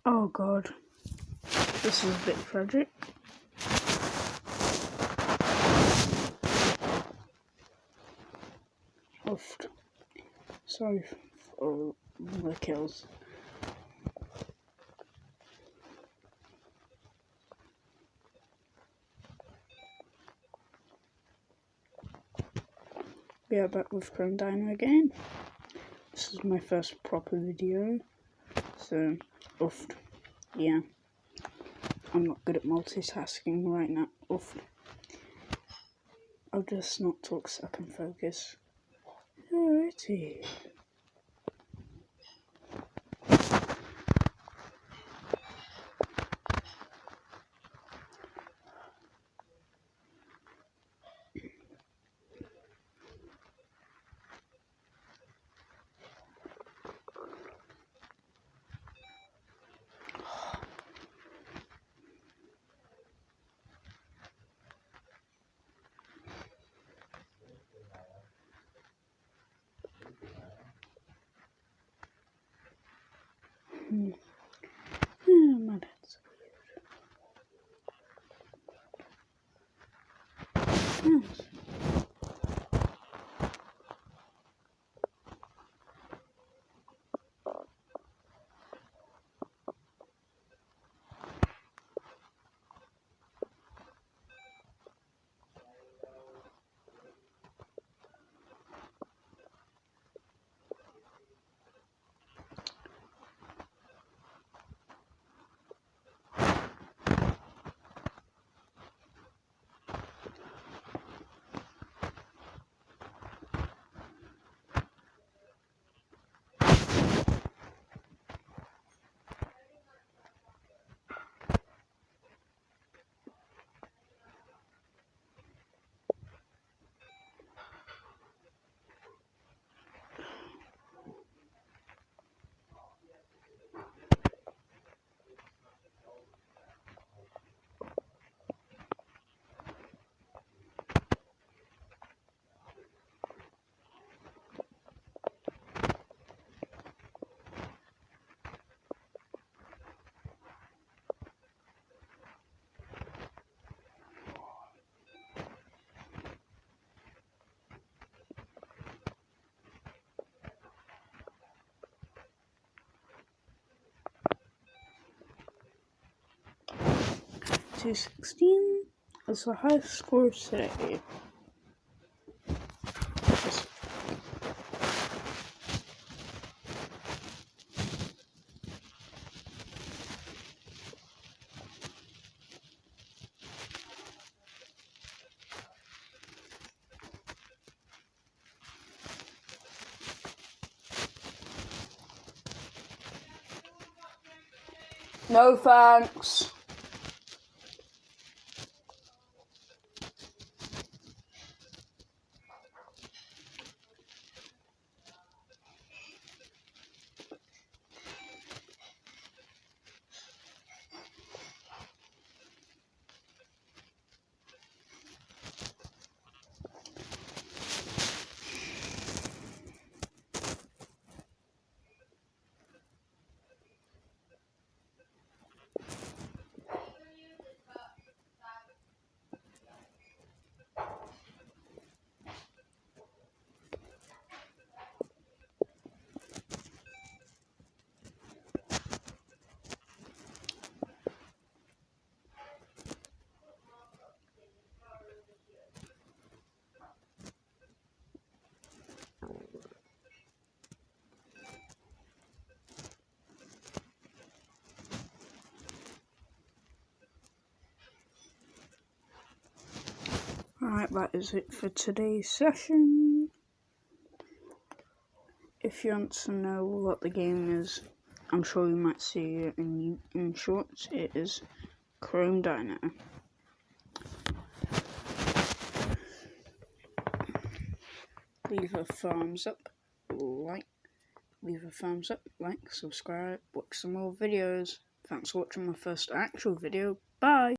Oh god, this is a bit tragic. Oof. Sorry for the kills. We are back with Chrome Dino again. This is my first proper video, so oof. Yeah, I'm not good at multitasking right now. Oof. I'll just not talk so I can focus. Alrighty. My dad's weird. Yes. $216 is the highest score today. No thanks. Alright, that is it for today's session. If you want to know what the game is, I'm sure you might see it in shorts. It is Chrome Dino. Leave a thumbs up, like, subscribe, watch some more videos. Thanks for watching my first actual video. Bye!